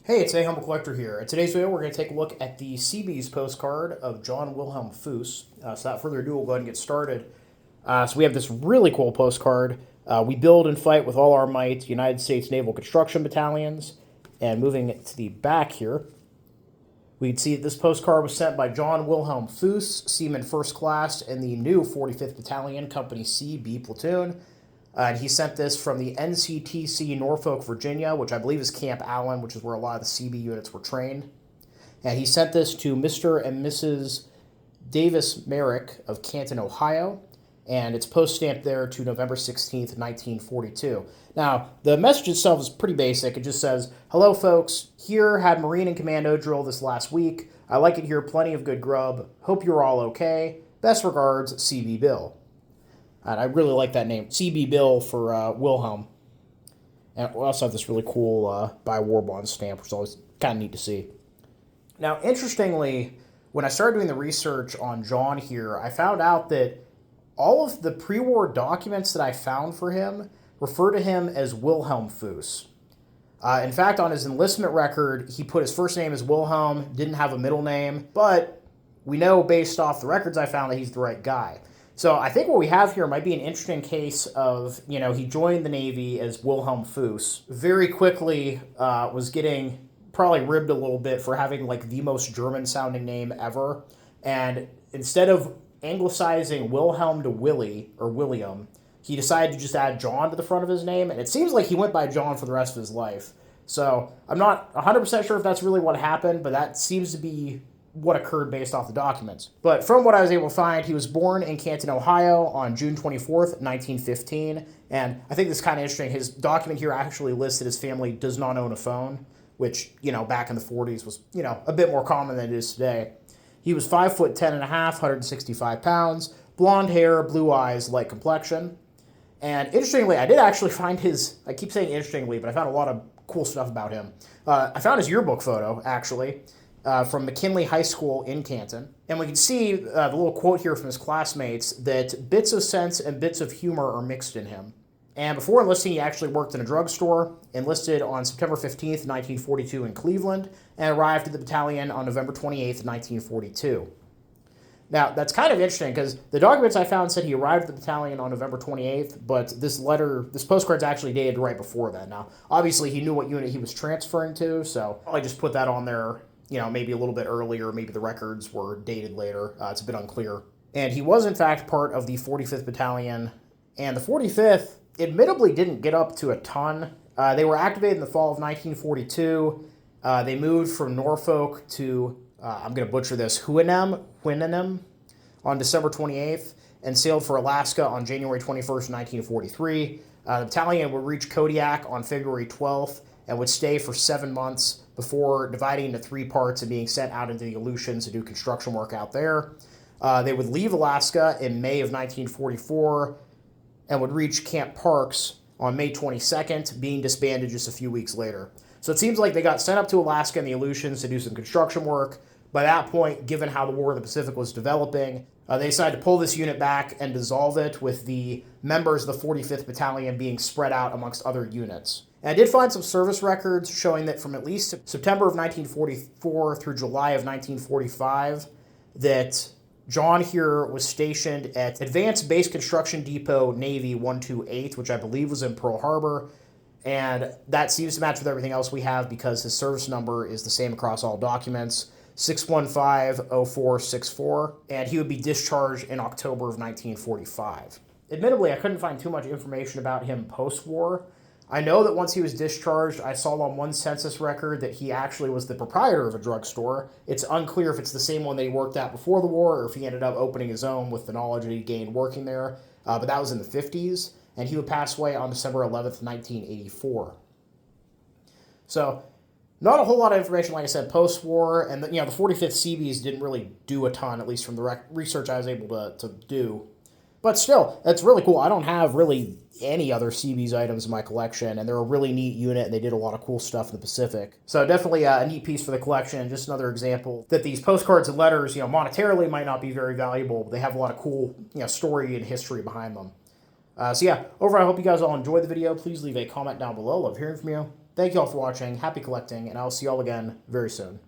Hey, it's A Humble Collector here. In today's video, we're going to take a look at the Seabee's postcard of John Wilhelm Fuss. So without further ado, we'll go ahead and get started. So we have this really cool postcard. We build and fight with all our might, United States Naval Construction Battalions. And moving it to the back here, we can see that this postcard was sent by John Wilhelm Fuss, Seaman First Class in the new 45th Battalion, Company C, B Platoon. And he sent this from the NCTC Norfolk, Virginia, which I believe is Camp Allen, which is where a lot of the Seabee units were trained. And he sent this to Mr. and Mrs. Davis Merrick of Canton, Ohio. And it's post-stamped there to November 16th, 1942. Now, the message itself is pretty basic. It just says, "Hello, folks. Here, had Marine and Commando drill this last week. I like it here. Plenty of good grub. Hope you're all okay. Best regards, Seabee Bill." And I really like that name, Seabee Bill for Wilhelm. And we also have this really cool by war bond stamp, which is always kind of neat to see. Now, interestingly, when I started doing the research on John here, I found out that all of the pre-war documents that I found for him refer to him as Wilhelm Fuss. In fact, on his enlistment record, he put his first name as Wilhelm, didn't have a middle name, but we know based off the records I found that he's the right guy. So I think what we have here might be an interesting case of, he joined the Navy as Wilhelm Fuss, very quickly was getting probably ribbed a little bit for having like the most German-sounding name ever. And instead of anglicizing Wilhelm to Willie, or William, he decided to just add John to the front of his name. And it seems like he went by John for the rest of his life. So I'm not 100% sure if that's really what happened, but that seems to be what occurred based off the documents. But from what I was able to find, he was born in Canton, Ohio on June 24th, 1915. And I think this is kind of interesting. His document here actually lists that his family does not own a phone, which, back in the 40s was, a bit more common than it is today. He was 5'10.5", 165 pounds, blonde hair, blue eyes, light complexion. And interestingly, I did actually find I keep saying interestingly, but I found a lot of cool stuff about him. I found his yearbook photo, actually, from McKinley High School in Canton. And we can see the little quote here from his classmates that bits of sense and bits of humor are mixed in him. And before enlisting, he actually worked in a drugstore, enlisted on September 15th, 1942 in Cleveland, and arrived at the battalion on November 28th, 1942. Now, that's kind of interesting because the documents I found said he arrived at the battalion on November 28th, but this postcard's actually dated right before that. Now, obviously, he knew what unit he was transferring to, so I just put that on there, maybe a little bit earlier, maybe the records were dated later. It's a bit unclear. And he was, in fact, part of the 45th Battalion, and the 45th admittedly didn't get up to a ton. They were activated in the fall of 1942. They moved from Norfolk to, I'm going to butcher this, Hueneme on December 28th, and sailed for Alaska on January 21st, 1943. The battalion would reach Kodiak on February 12th and would stay for 7 months before dividing into 3 parts and being sent out into the Aleutians to do construction work out there. They would leave Alaska in May of 1944 and would reach Camp Parks on May 22nd, being disbanded just a few weeks later. So it seems like they got sent up to Alaska and the Aleutians to do some construction work. By that point, given how the War in the Pacific was developing, they decided to pull this unit back and dissolve it, with the members of the 45th Battalion being spread out amongst other units. And I did find some service records showing that from at least September of 1944 through July of 1945, that John here was stationed at Advanced Base Construction Depot Navy 128, which I believe was in Pearl Harbor. And that seems to match with everything else we have because his service number is the same across all documents, 615-0464, and he would be discharged in October of 1945. Admittedly, I couldn't find too much information about him post-war. I know that once he was discharged, I saw on one census record that he actually was the proprietor of a drugstore. It's unclear if it's the same one that he worked at before the war or if he ended up opening his own with the knowledge that he gained working there, but that was in the 50s, and he would pass away on December 11th, 1984. So, not a whole lot of information, like I said, post-war, and the 45th Seabees didn't really do a ton, at least from the research I was able to do. But still, that's really cool. I don't have really any other Seabees items in my collection, and they're a really neat unit, and they did a lot of cool stuff in the Pacific. So definitely a neat piece for the collection. Just another example that these postcards and letters, monetarily might not be very valuable, but they have a lot of cool, story and history behind them. So yeah, overall, I hope you guys all enjoyed the video. Please leave a comment down below. Love hearing from you. Thank you all for watching. Happy collecting, and I'll see you all again very soon.